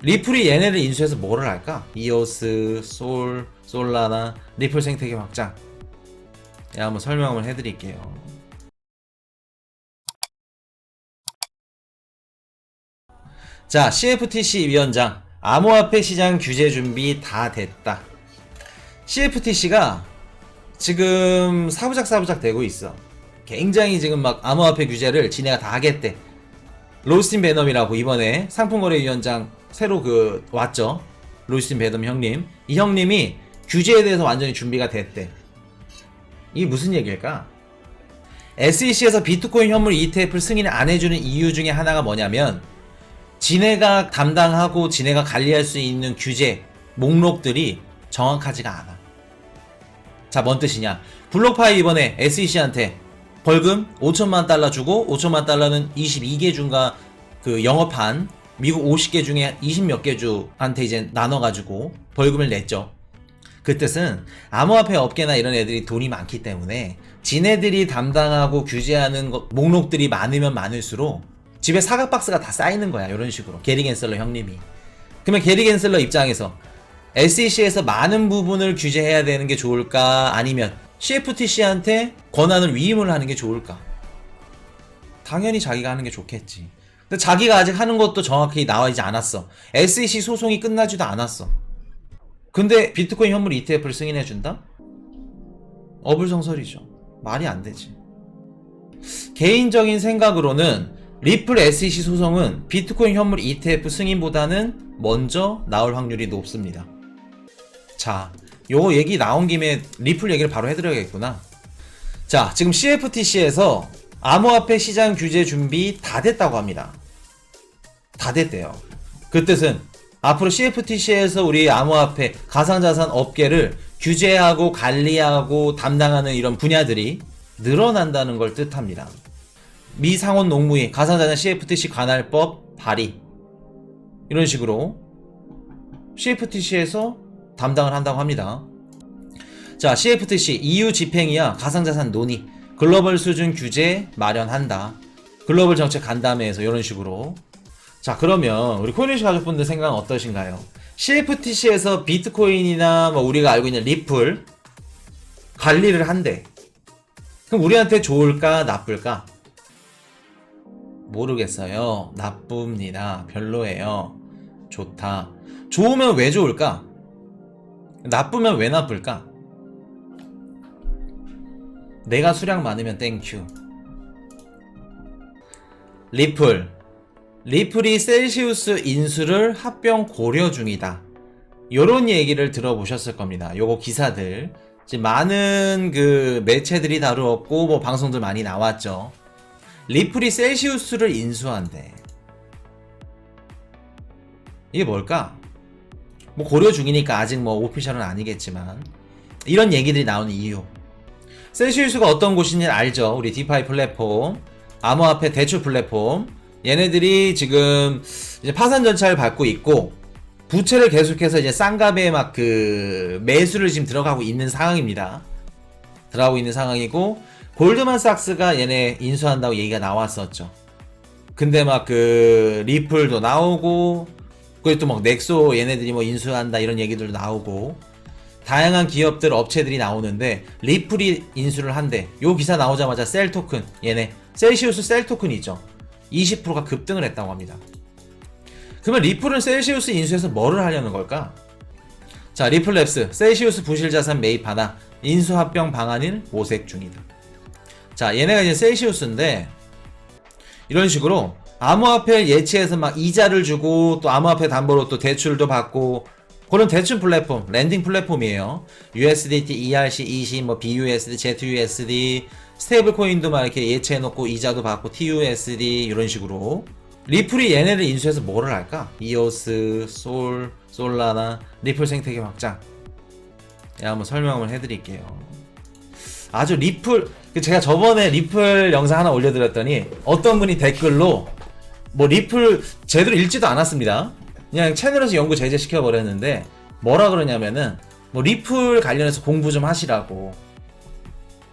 리플이 얘네를 인수해서 뭐를 할까? 이오스, 솔라나, 리플 생태계 확장. 예, 한번 설명을 해드릴게요. 자, CFTC 위원장, 암호화폐 시장 규제 준비 다 됐다. CFTC가 지금 사부작 되고 있어. 굉장히 지금 막 암호화폐 규제를 지네가 다 하겠대. 로스틴 베넘이라고 이번에 상품거래위원장 새로 왔죠. 로스틴 베넘 형님. 이 형님이 규제에 대해서 완전히 준비가 됐대. 이게 무슨 얘기일까? SEC에서 비트코인 현물 ETF를 승인 안 해주는 이유 중에 하나가 뭐냐면, 지네가 담당하고 지네가 관리할 수 있는 규제 목록들이 정확하지가 않아. 자, 뭔 뜻이냐? 블록파이 이번에 SEC한테 벌금 5천만 달러 주고, 5천만 달러는 22개 주가 영업한 미국 50개 중에 20몇 개 주한테 이제 나눠가지고 벌금을 냈죠. 그 뜻은 암호화폐 업계나 이런 애들이 돈이 많기 때문에 지네들이 담당하고 규제하는 목록들이 많으면 많을수록 집에 사각박스가 다 쌓이는 거야. 이런 식으로. 게리 겐슬러 형님이. 그러면 게리 겐슬러 입장에서 SEC에서 많은 부분을 규제해야 되는 게 좋을까? 아니면 CFTC한테 권한을 위임을 하는 게 좋을까? 당연히 자기가 하는 게 좋겠지. 근데 자기가 아직 하는 것도 정확히 나와있지 않았어. SEC 소송이 끝나지도 않았어. 근데 비트코인 현물 ETF를 승인해준다? 어불성설이죠. 말이 안 되지. 개인적인 생각으로는 리플 SEC 소송은 비트코인 현물 ETF 승인보다는 먼저 나올 확률이 높습니다. 자, 요거 얘기 나온 김에 리플 얘기를 바로 해드려야겠구나. 자, 지금 CFTC에서 암호화폐 시장 규제 준비 다 됐다고 합니다. 다 됐대요. 그 뜻은 앞으로 CFTC에서 우리 암호화폐 가상자산 업계를 규제하고 관리하고 담당하는 이런 분야들이 늘어난다는 걸 뜻합니다. 미 상원 농무위 가상자산 CFTC 관할법 발의, 이런 식으로 CFTC에서 담당을 한다고 합니다. 자, CFTC EU 집행이야 가상자산 논의, 글로벌 수준 규제 마련한다. 글로벌 정책 간담회에서 이런 식으로. 자, 그러면 우리 코인리시 가족분들 생각은 어떠신가요? CFTC에서 비트코인이나 뭐 우리가 알고 있는 리플 관리를 한대. 그럼 우리한테 좋을까 나쁠까? 모르겠어요. 나쁩니다. 별로예요. 좋다. 좋으면 왜 좋을까? 나쁘면 왜 나쁠까? 내가 수량 많으면 땡큐. 리플이 셀시우스 인수를 합병 고려 중이다. 요런 얘기를 들어보셨을 겁니다. 요거 기사들 지금 많은 매체들이 다루었고 뭐 방송들 많이 나왔죠. 리플이 셀시우스를 인수한대. 이게 뭘까? 뭐 고려 중이니까 아직 뭐 오피셜은 아니겠지만 이런 얘기들이 나오는 이유. 셀시우스가 어떤 곳인지 알죠? 우리 디파이 플랫폼, 암호화폐 대출 플랫폼. 얘네들이 지금 이제 파산 절차를 밟고 있고 부채를 계속해서 이제 쌍갑에 막 매수를 지금 들어가고 있는 상황입니다. 들어가고 있는 상황이고, 골드만삭스가 얘네 인수한다고 얘기가 나왔었죠. 근데 막 리플도 나오고, 그리고 또 막 넥소 얘네들이 뭐 인수한다 이런 얘기들도 나오고, 다양한 기업들 업체들이 나오는데 리플이 인수를 한대. 요 기사 나오자마자 셀 토큰, 얘네 셀시우스 셀 토큰이죠. 20%가 급등을 했다고 합니다. 그러면 리플은 셀시우스 인수해서 뭐를 하려는 걸까? 자, 리플랩스 셀시우스 부실자산 매입하나 인수합병 방안을 모색 중이다. 자, 얘네가 이제 셀시우스인데 이런 식으로 암호화폐를 예치해서 막 이자를 주고 또 암호화폐 담보로 또 대출도 받고 그런 대출 플랫폼, 랜딩 플랫폼이에요. USDT, ERC, EC, 뭐 BUSD, ZUSD, 스테이블 코인도 막 이렇게 예치해놓고 이자도 받고 TUSD 이런 식으로. 리플이 얘네를 인수해서 뭐를 할까? 이오스, 솔라나, 리플 생태계 확장. 한번 설명을 해드릴게요. 아주 리플, 제가 저번에 리플 영상 하나 올려드렸더니 어떤 분이 댓글로 뭐 리플 제대로 읽지도 않았습니다. 그냥 채널에서 연구 제재시켜 버렸는데 뭐라 그러냐면은 뭐 리플 관련해서 공부 좀 하시라고,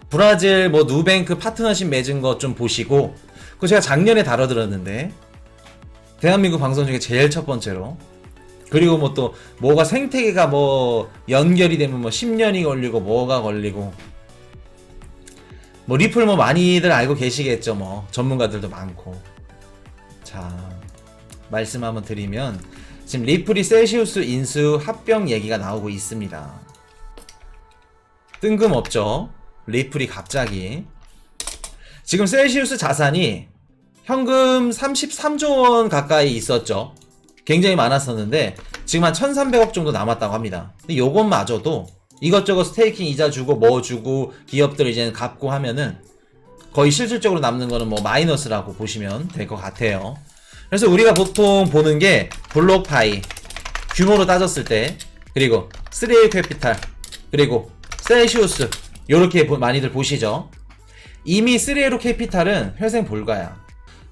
브라질 뭐 누뱅크 파트너십 맺은 것 좀 보시고, 그거 제가 작년에 다뤄드렸는데 대한민국 방송 중에 제일 첫 번째로 그리고 뭐 또 뭐가 생태계가 뭐 연결이 되면 뭐 10년이 걸리고 뭐가 걸리고 뭐 리플 뭐 많이들 알고 계시겠죠. 뭐 전문가들도 많고. 자, 말씀 한번 드리면 지금 리플이 셀시우스 인수 합병 얘기가 나오고 있습니다. 뜬금없죠. 리플이 갑자기 지금 셀시우스 자산이 현금 33조 원 가까이 있었죠. 굉장히 많았었는데 지금 한 1300억 정도 남았다고 합니다. 근데 요것마저도 이것저것 스테이킹 이자 주고 뭐 주고 기업들 이제 갚고 하면은 거의 실질적으로 남는 거는 뭐 마이너스라고 보시면 될 것 같아요. 그래서 우리가 보통 보는 게 블록파이 규모로 따졌을 때, 그리고 3A 캐피탈, 그리고 셀시우스 요렇게 많이들 보시죠. 이미 3A로 캐피탈은 회생 불가야.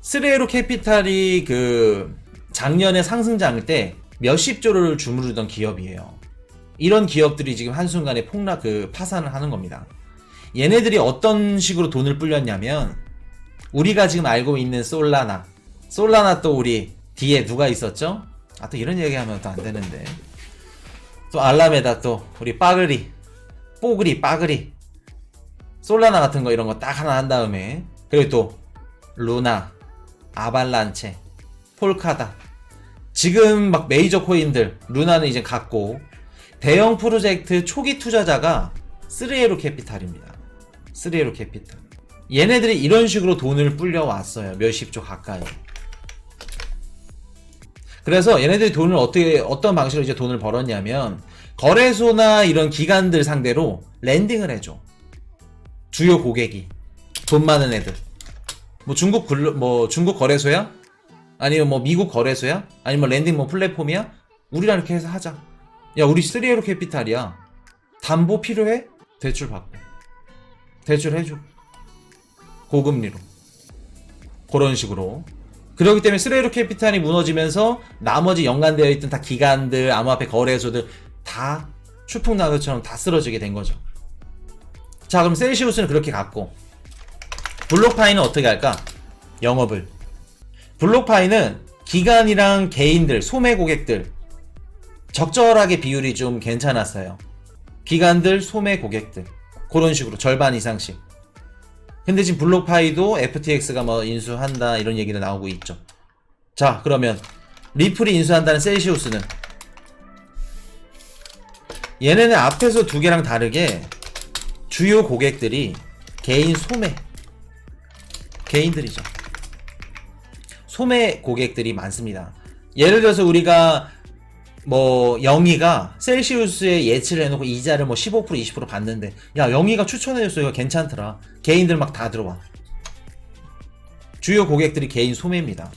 3A로 캐피탈이 그 작년에 상승장 때 몇십 조를 주무르던 기업이에요. 이런 기업들이 지금 한순간에 파산을 하는 겁니다. 얘네들이 어떤 식으로 돈을 불렸냐면, 우리가 지금 알고 있는 솔라나 또 우리 뒤에 누가 있었죠? 아, 또 이런 얘기하면 또 안 되는데. 또 알라메다, 또 우리 빠그리 솔라나 같은 거 이런 거 딱 하나 한 다음에, 그리고 또 루나, 아발란체, 폴카다. 지금 막 메이저 코인들, 루나는 이제 갔고, 대형 프로젝트 초기 투자자가 3A로 캐피탈입니다. 3A로 캐피탈. 얘네들이 이런 식으로 돈을 불려왔어요. 몇십조 가까이. 그래서 얘네들이 돈을 어떤 방식으로 이제 돈을 벌었냐면, 거래소나 이런 기관들 상대로 랜딩을 해줘. 주요 고객이. 돈 많은 애들. 뭐 중국 거래소야? 아니면 뭐 미국 거래소야? 아니면 뭐 랜딩 뭐 플랫폼이야? 우리랑 이렇게 해서 하자. 야, 우리 3A로 캐피탈이야. 담보 필요해? 대출 받고. 대출 해줘. 고금리로. 그런 식으로. 그렇기 때문에 3A로 캐피탈이 무너지면서 나머지 연관되어 있던 다 기관들, 암호화폐 거래소들 다 추풍낙엽처럼 다 쓰러지게 된 거죠. 자, 그럼 셀시우스는 그렇게 갔고, 블록파이는 어떻게 할까? 영업을. 블록파이는 기관이랑 개인들, 소매 고객들 적절하게 비율이 좀 괜찮았어요. 기관들, 소매 고객들 그런 식으로 절반 이상씩. 근데 지금 블록파이도 FTX가 뭐 인수한다 이런 얘기도 나오고 있죠. 자, 그러면 리플이 인수한다는 셀시우스는, 얘네는 앞에서 두 개랑 다르게 주요 고객들이 개인 소매 개인들이죠. 소매 고객들이 많습니다. 예를 들어서 우리가 뭐 영희가 셀시우스에 예치를 해놓고 이자를 뭐 15% 20% 받는데, 야, 영희가 추천해줬어, 이거 괜찮더라. 개인들 막 다 들어와. 주요 고객들이 개인 소매입니다.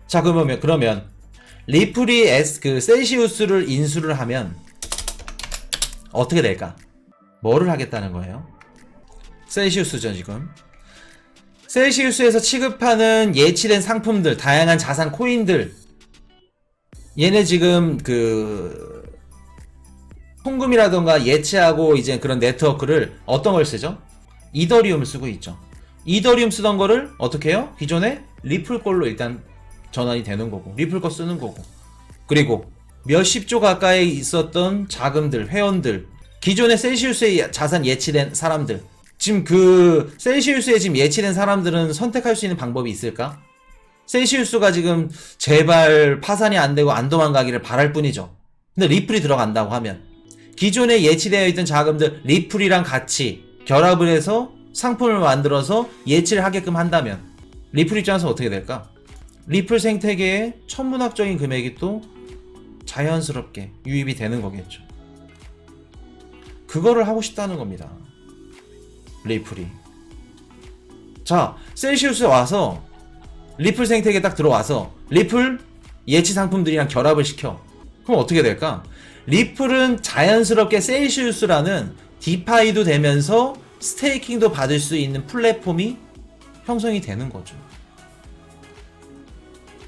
자, 그러면 리플이 셀시우스를 인수를 하면 어떻게 될까? 뭐를 하겠다는 거예요? 셀시우스죠, 지금. 셀시우스에서 취급하는 예치된 상품들, 다양한 자산 코인들, 얘네 지금 송금이라던가 예치하고 이제 그런 네트워크를 어떤 걸 쓰죠? 이더리움을 쓰고 있죠. 이더리움 쓰던 거를 어떻게 해요? 기존에 리플 걸로 일단 전환이 되는 거고, 리플 거 쓰는 거고, 그리고 몇십조 가까이 있었던 자금들, 회원들, 기존에 셀시우스에 자산 예치된 사람들, 지금 셀시우스에 지금 예치된 사람들은 선택할 수 있는 방법이 있을까? 셀시우스가 지금 제발 파산이 안 되고 안 도망가기를 바랄 뿐이죠. 근데 리플이 들어간다고 하면, 기존에 예치되어 있던 자금들 리플이랑 같이 결합을 해서 상품을 만들어서 예치를 하게끔 한다면 리플 입장에서 어떻게 될까? 리플 생태계에 천문학적인 금액이 또 자연스럽게 유입이 되는 거겠죠. 그거를 하고 싶다는 겁니다, 리플이. 자, 셀시우스에 와서 리플 생태계에 딱 들어와서 리플 예치 상품들이랑 결합을 시켜. 그럼 어떻게 될까? 리플은 자연스럽게 셀시우스라는 디파이도 되면서 스테이킹도 받을 수 있는 플랫폼이 형성이 되는 거죠.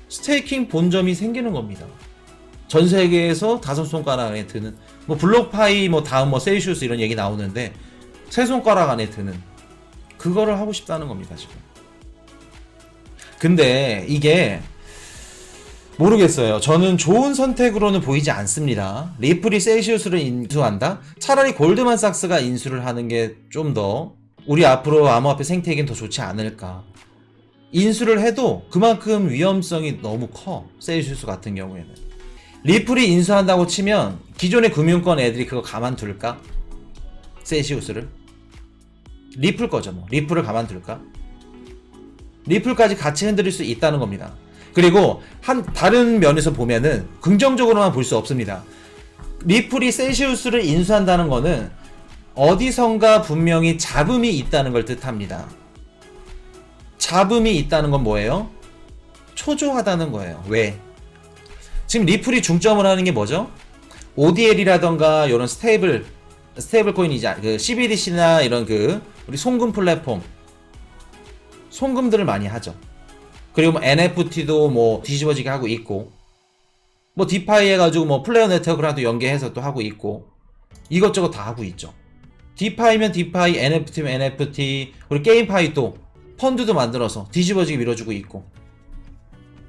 스테이킹 본점이 생기는 겁니다. 전 세계에서 5손가락 안에 드는, 뭐 블록파이 뭐 다음 뭐 셀시우스 이런 얘기 나오는데 3손가락 안에 드는 그거를 하고 싶다는 겁니다, 지금. 근데 이게 모르겠어요. 저는 좋은 선택으로는 보이지 않습니다. 리플이 셀시우스를 인수한다? 차라리 골드만삭스가 인수를 하는 게 좀 더 우리 앞으로 암호화폐 생태계는 더 좋지 않을까. 인수를 해도 그만큼 위험성이 너무 커. 셀시우스 같은 경우에는. 리플이 인수한다고 치면 기존의 금융권 애들이 그거 가만둘까? 셀시우스를? 리플 거죠 뭐. 리플을 가만둘까? 리플까지 같이 흔들릴 수 있다는 겁니다. 그리고 다른 면에서 보면은 긍정적으로만 볼 수 없습니다. 리플이 셀시우스를 인수한다는 거는 어디선가 분명히 잡음이 있다는 걸 뜻합니다. 잡음이 있다는 건 뭐예요? 초조하다는 거예요. 왜? 지금 리플이 중점을 하는 게 뭐죠? ODL이라던가 이런 스테이블 코인이자 그 CBDC나 이런 우리 송금 플랫폼 송금들을 많이 하죠. 그리고 뭐 NFT도 뭐 뒤집어지게 하고 있고, 뭐 디파이 해가지고 뭐 플레이어 네트워크랑도 연계해서 또 하고 있고, 이것저것 다 하고 있죠. 디파이면 디파이, NFT면 NFT, 우리 게임파이 또 펀드도 만들어서 뒤집어지게 밀어주고 있고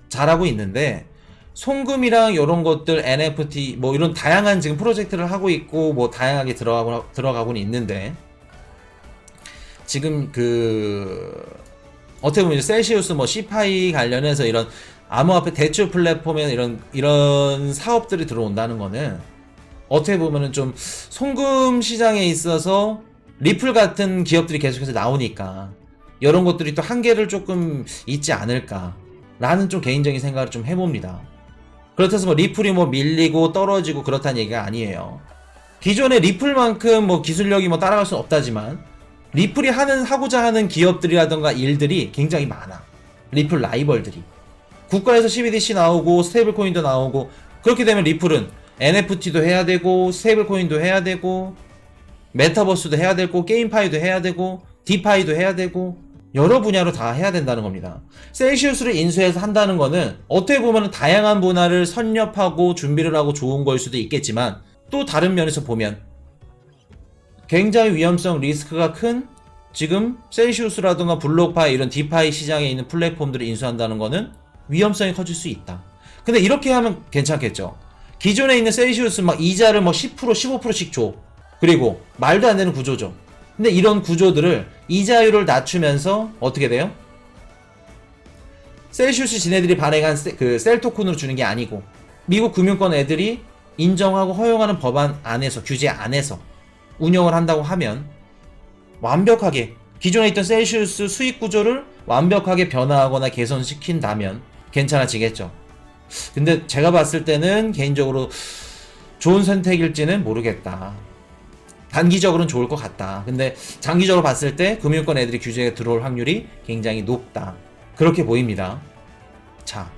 잘하고 있는데, 송금이랑 이런 것들 NFT 뭐 이런 다양한 지금 프로젝트를 하고 있고 뭐 다양하게 들어가고는 있는데, 지금 어떻게 보면 셀시우스 뭐 C파이 관련해서 이런 암호화폐 대출 플랫폼에 이런 사업들이 들어온다는 거는 어떻게 보면은 좀 송금 시장에 있어서 리플 같은 기업들이 계속해서 나오니까 이런 것들이 또 한계를 조금 있지 않을까라는 좀 개인적인 생각을 좀 해봅니다. 그렇다고 해서 뭐 리플이 뭐 밀리고 떨어지고 그렇다는 얘기가 아니에요. 기존의 리플만큼 뭐 기술력이 뭐 따라갈 수는 없다지만 리플이 하고자 하는 기업들이라던가 일들이 굉장히 많아. 리플 라이벌들이. 국가에서 CBDC 나오고 스테이블 코인도 나오고, 그렇게 되면 리플은 NFT도 해야 되고 스테이블 코인도 해야 되고 메타버스도 해야 되고 게임파이도 해야 되고 디파이도 해야 되고 여러 분야로 다 해야 된다는 겁니다. 셀시우스를 인수해서 한다는 거는 어떻게 보면 다양한 분야를 선nhập하고 준비를 하고 좋은 걸 수도 있겠지만, 또 다른 면에서 보면 굉장히 위험성 리스크가 큰 지금 셀시우스라든가 블록파이 이런 디파이 시장에 있는 플랫폼들을 인수한다는 거는 위험성이 커질 수 있다. 근데 이렇게 하면 괜찮겠죠. 기존에 있는 셀시우스 막 이자를 뭐 10% 15%씩 줘. 그리고 말도 안 되는 구조죠. 근데 이런 구조들을 이자율을 낮추면서 어떻게 돼요? 셀시우스 지네들이 발행한 셀 토큰으로 주는 게 아니고 미국 금융권 애들이 인정하고 허용하는 법안 안에서, 규제 안에서 운영을 한다고 하면 완벽하게 기존에 있던 셀시우스 수익 구조를 완벽하게 변화하거나 개선시킨다면 괜찮아지겠죠. 근데 제가 봤을 때는 개인적으로 좋은 선택일지는 모르겠다. 단기적으로는 좋을 것 같다. 근데 장기적으로 봤을 때 금융권 애들이 규제에 들어올 확률이 굉장히 높다. 그렇게 보입니다. 자,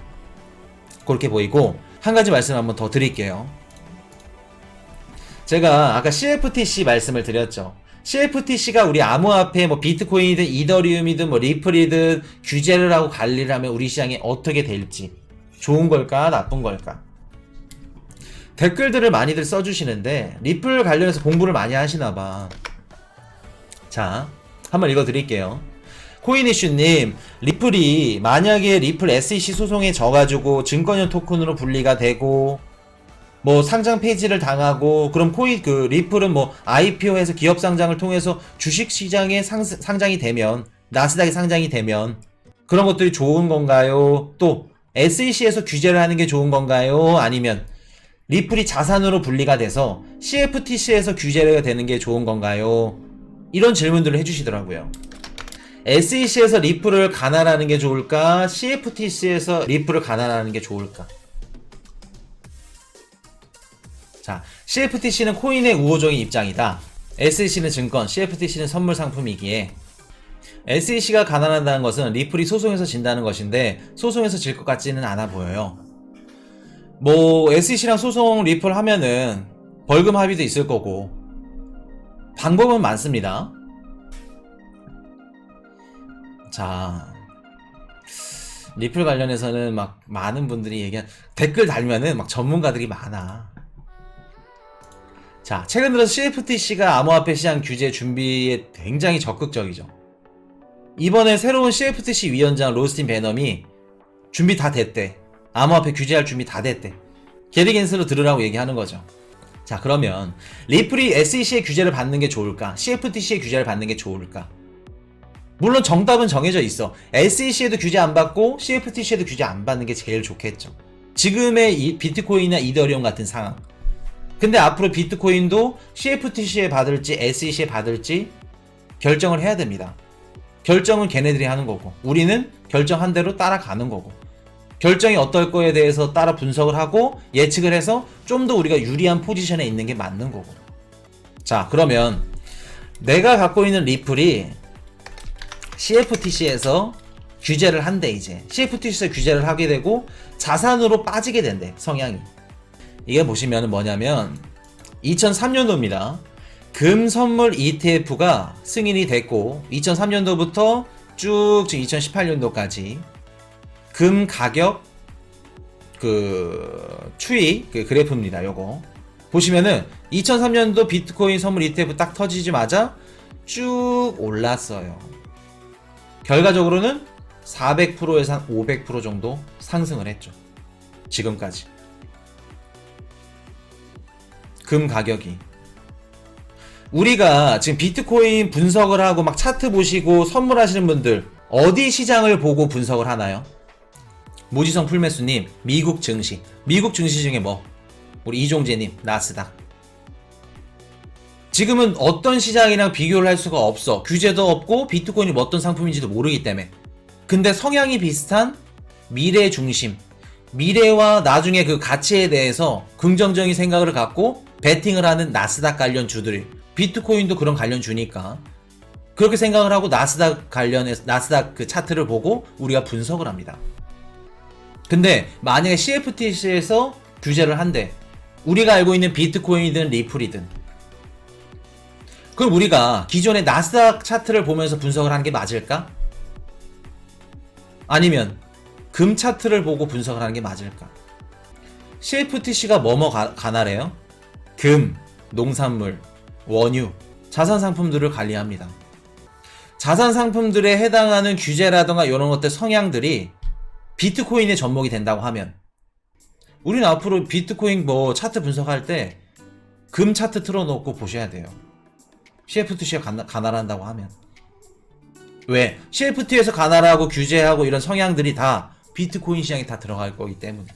그렇게 보이고 한 가지 말씀 한번 더 드릴게요. 제가 아까 CFTC 말씀을 드렸죠. CFTC가 우리 암호화폐 뭐 비트코인이든 이더리움이든 뭐 리플이든 규제를 하고 관리를 하면 우리 시장이 어떻게 될지, 좋은 걸까 나쁜 걸까, 댓글들을 많이들 써주시는데 리플 관련해서 공부를 많이 하시나봐. 자, 한번 읽어드릴게요. 코인이슈님, 리플이 만약에 리플 SEC 소송에 져가지고 증권형 토큰으로 분리가 되고 뭐 상장 폐지를 당하고, 그럼 리플은 뭐 IPO해서 기업 상장을 통해서 주식 시장에 상장이 되면, 나스닥에 상장이 되면 그런 것들이 좋은 건가요? 또 SEC에서 규제를 하는 게 좋은 건가요? 아니면 리플이 자산으로 분리가 돼서 CFTC에서 규제가 되는 게 좋은 건가요? 이런 질문들을 해주시더라고요. SEC에서 리플을 관할하는 게 좋을까? CFTC에서 리플을 관할하는 게 좋을까? 자, CFTC는 코인의 우호적인 입장이다. SEC는 증권, CFTC는 선물 상품이기에 SEC가 가난하다는 것은 리플이 소송에서 진다는 것인데 소송에서 질 것 같지는 않아 보여요. 뭐 SEC랑 소송 리플 하면은 벌금 합의도 있을 거고 방법은 많습니다. 자, 리플 관련해서는 막 많은 분들이 얘기한 댓글 달면은 막 전문가들이 많아. 자, 최근 들어서 CFTC가 암호화폐 시장 규제 준비에 굉장히 적극적이죠. 이번에 새로운 CFTC 위원장 로스틴 베넘이 준비 다 됐대. 암호화폐 규제할 준비 다 됐대. 게리 겐슬로 들으라고 얘기하는 거죠. 자, 그러면 리플이 SEC의 규제를 받는 게 좋을까? CFTC의 규제를 받는 게 좋을까? 물론 정답은 정해져 있어. SEC에도 규제 안 받고 CFTC에도 규제 안 받는 게 제일 좋겠죠. 지금의 비트코인이나 이더리움 같은 상황. 근데 앞으로 비트코인도 CFTC에 받을지 SEC에 받을지 결정을 해야 됩니다. 결정은 걔네들이 하는 거고 우리는 결정한 대로 따라가는 거고 결정이 어떨 거에 대해서 따라 분석을 하고 예측을 해서 좀 더 우리가 유리한 포지션에 있는 게 맞는 거고. 자, 그러면 내가 갖고 있는 리플이 CFTC에서 규제를 한대. 이제 CFTC에서 규제를 하게 되고 자산으로 빠지게 된대, 성향이. 이게 보시면 뭐냐면 2003년도입니다. 금 선물 ETF가 승인이 됐고 2003년도부터 쭉 지금 2018년도까지 금 가격 추이 그래프입니다. 요거 보시면은 2003년도 비트코인 선물 ETF 딱 터지자마자 쭉 올랐어요. 결과적으로는 400%에서 한 500% 정도 상승을 했죠. 지금까지 금 가격이. 우리가 지금 비트코인 분석을 하고 막 차트 보시고 선물하시는 분들 어디 시장을 보고 분석을 하나요? 모지성 풀매수님, 미국 증시. 미국 증시 중에 뭐? 우리 이종재님, 나스닥. 지금은 어떤 시장이랑 비교를 할 수가 없어. 규제도 없고 비트코인이 뭐 어떤 상품인지도 모르기 때문에. 근데 성향이 비슷한 미래 중심, 미래와 나중에 그 가치에 대해서 긍정적인 생각을 갖고 베팅을 하는 나스닥 관련 주들이, 비트코인도 그런 관련 주니까 그렇게 생각을 하고 나스닥 관련해서 나스닥 그 차트를 보고 우리가 분석을 합니다. 근데 만약에 CFTC에서 규제를 한대. 우리가 알고 있는 비트코인이든 리플이든, 그럼 우리가 기존의 나스닥 차트를 보면서 분석을 하는 게 맞을까? 아니면 금 차트를 보고 분석을 하는 게 맞을까? CFTC가 뭐뭐 관할해요? 금, 농산물, 원유, 자산 상품들을 관리합니다. 자산 상품들에 해당하는 규제라던가 이런 것들 성향들이 비트코인에 접목이 된다고 하면 우리는 앞으로 비트코인 뭐 차트 분석할 때 금 차트 틀어놓고 보셔야 돼요. CFTC가 관할한다고 하면. 왜? CFT에서 관할하고 규제하고 이런 성향들이 다 비트코인 시장에 다 들어갈 거기 때문에.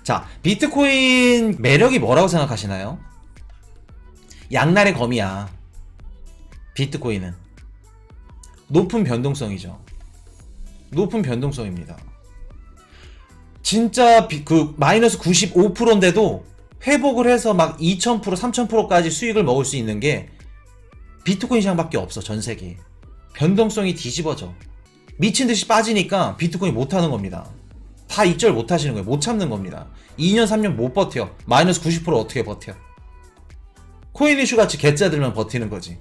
자, 비트코인 매력이 뭐라고 생각하시나요? 양날의 검이야. 비트코인은 높은 변동성이죠. 높은 변동성입니다. 진짜 마이너스 95%인데도 회복을 해서 막 2000%, 3000%까지 수익을 먹을 수 있는 게 비트코인 시장밖에 없어, 전 세계에. 변동성이 뒤집어져. 미친 듯이 빠지니까 비트코인 못 하는 겁니다. 다 익절 못 하시는 거예요. 못 참는 겁니다. 2년, 3년 못 버텨. 마이너스 90% 어떻게 버텨? 코인 이슈 같이 개짜들면 버티는 거지.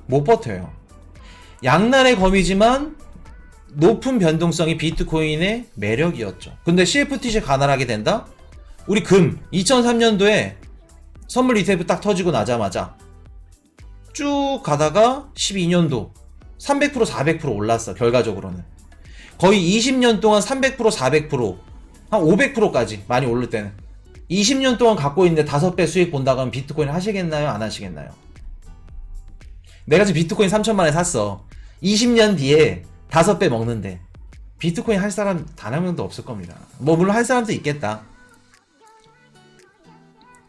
못 버텨요. 양날의 검이지만 높은 변동성이 비트코인의 매력이었죠. 근데 CFTC 관할하게 된다? 우리 금 2003년도에 선물 ETF 딱 터지고 나자마자 쭉 가다가 12년도 300% 400% 올랐어. 결과적으로는 거의 20년 동안 300% 400% 한 500%까지 많이 오를 때는 20년 동안 갖고 있는데 5배 수익 본다고 하면 비트코인 하시겠나요? 안 하시겠나요? 내가 지금 비트코인 3천만에 샀어. 20년 뒤에 5배 먹는데 비트코인 할 사람 단 한 명도 없을 겁니다. 뭐 물론 할 사람도 있겠다.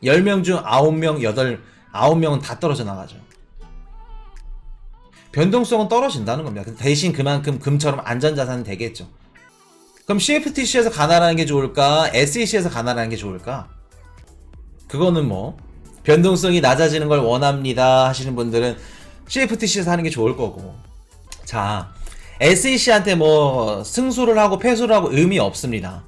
10명 중 9명, 9명은 다 떨어져 나가죠. 변동성은 떨어진다는 겁니다. 대신 그만큼 금처럼 안전자산은 되겠죠. 그럼 CFTC에서 관할하는 게 좋을까? SEC에서 관할하는 게 좋을까? 그거는 뭐 변동성이 낮아지는 걸 원합니다 하시는 분들은 CFTC에서 하는 게 좋을 거고. 자, SEC한테 뭐 승소를 하고 패소를 하고 의미 없습니다.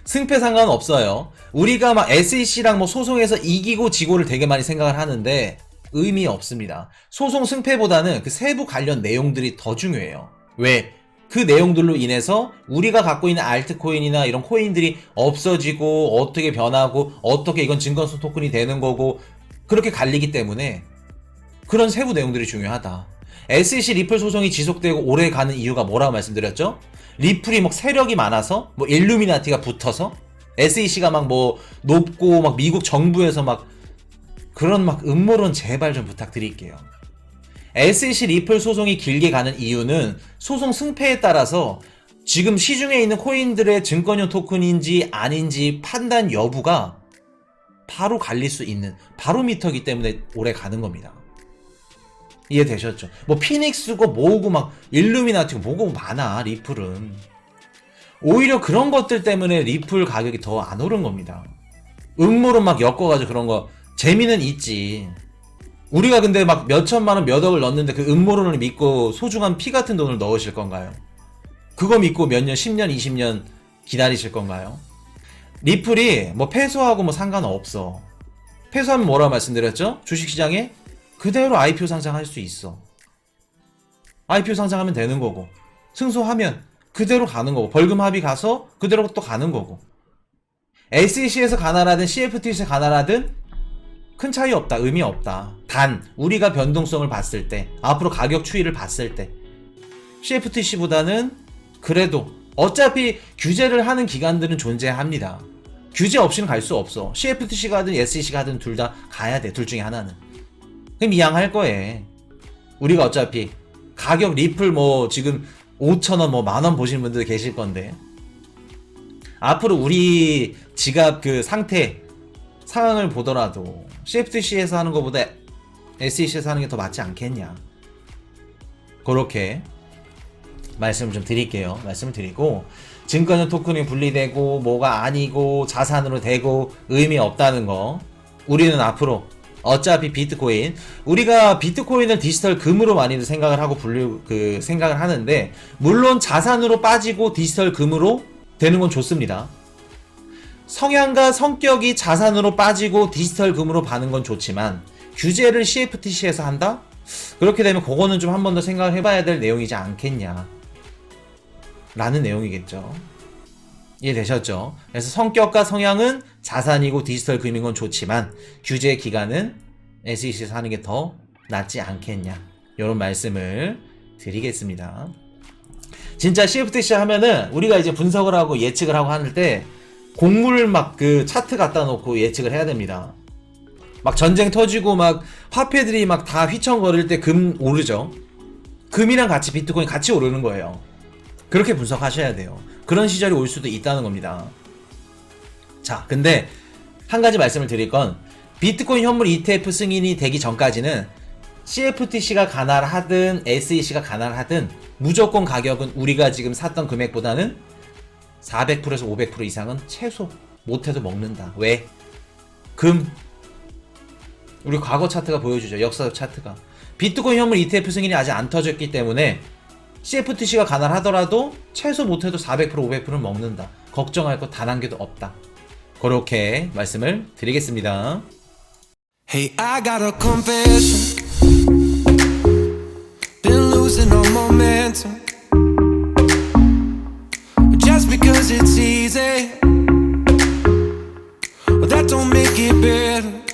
승패 상관없어요. 우리가 막 SEC랑 뭐 소송에서 이기고 지고를 되게 많이 생각을 하는데 의미 없습니다. 소송 승패보다는 그 세부 관련 내용들이 더 중요해요. 왜? 그 내용들로 인해서 우리가 갖고 있는 알트코인이나 이런 코인들이 없어지고 어떻게 변하고 어떻게 이건 증권성 토큰이 되는 거고 그렇게 갈리기 때문에 그런 세부 내용들이 중요하다. SEC 리플 소송이 지속되고 오래 가는 이유가 뭐라고 말씀드렸죠? 리플이 막 세력이 많아서 뭐 일루미나티가 붙어서 SEC가 막 뭐 높고 막 미국 정부에서 막 그런 막 음모론 제발 좀 부탁드릴게요. SEC 리플 소송이 길게 가는 이유는 소송 승패에 따라서 지금 시중에 있는 코인들의 증권형 토큰인지 아닌지 판단 여부가 바로 갈릴 수 있는 바로미터이기 때문에 오래 가는 겁니다. 이해되셨죠? 뭐 피닉스고 뭐고 막 일루미나티고 뭐고 많아 리플은. 오히려 그런 것들 때문에 리플 가격이 더 안 오른 겁니다. 음모론 막 엮어가지고 그런 거 재미는 있지. 우리가 근데 막 몇천만원 몇억을 넣었는데 그 음모론을 믿고 소중한 피 같은 돈을 넣으실 건가요? 그거 믿고 몇 년, 10년, 20년 기다리실 건가요? 리플이 뭐 패소하고 뭐 상관없어. 패소하면 뭐라고 말씀드렸죠? 주식시장에 그대로 IPO 상장할 수 있어. IPO 상장하면 되는 거고, 승소하면 그대로 가는 거고, 벌금 합의 가서 그대로 또 가는 거고. SEC에서 가난하든 CFTC에서 가난하든 큰 차이 없다. 의미 없다. 단 우리가 변동성을 봤을 때, 앞으로 가격 추이를 봤을 때 CFTC보다는 그래도 어차피 규제를 하는 기관들은 존재합니다. 규제 없이는 갈 수 없어. CFTC가 하든 SEC가 하든 둘 다 가야 돼. 둘 중에 하나는. 그럼 이양할 거예요. 우리가 어차피 가격 리플 뭐 지금 5,000원 뭐 만원 보시는 분들 계실 건데, 앞으로 우리 지갑 그 상황을 보더라도 CFTC에서 하는 것보다 SEC에서 하는 게 더 맞지 않겠냐. 그렇게 말씀을 좀 드릴게요. 말씀을 드리고, 증권형 토큰이 분리되고 뭐가 아니고 자산으로 되고 의미 없다는 거, 우리는 앞으로 어차피 비트코인, 우리가 비트코인을 디지털 금으로 많이들 생각을 하고 생각을 하는데, 물론 자산으로 빠지고 디지털 금으로 되는 건 좋습니다. 성향과 성격이 자산으로 빠지고 디지털 금으로 가는 건 좋지만 규제를 CFTC에서 한다? 그렇게 되면 그거는 좀 한 번 더 생각을 해봐야 될 내용이지 않겠냐 라는 내용이겠죠. 이해되셨죠? 그래서 성격과 성향은 자산이고 디지털 금인 건 좋지만 규제 기간은 SEC에서 하는 게 더 낫지 않겠냐, 이런 말씀을 드리겠습니다. 진짜 CFTC 하면은 우리가 이제 분석을 하고 예측을 하고 하는 때 곡물 막 그 차트 갖다 놓고 예측을 해야 됩니다. 막 전쟁 터지고 막 화폐들이 막 다 휘청거릴 때 금 오르죠. 금이랑 같이 비트코인 같이 오르는 거예요. 그렇게 분석하셔야 돼요. 그런 시절이 올 수도 있다는 겁니다. 자, 근데 한 가지 말씀을 드릴 건, 비트코인 현물 ETF 승인이 되기 전까지는 CFTC가 가날하든 SEC가 가날하든 무조건 가격은 우리가 지금 샀던 금액보다는 400%에서 500% 이상은 최소 못해도 먹는다. 왜? 우리 과거 차트가 보여주죠. 역사적 차트가. 비트코인 현물 ETF 승인이 아직 안 터졌기 때문에 CFTC가 가난하더라도 최소 못해도 400% 500%는 먹는다. 걱정할 거 단 한 개도 없다. 그렇게 말씀을 드리겠습니다. Hey, I got a confession. Been losing all momentum.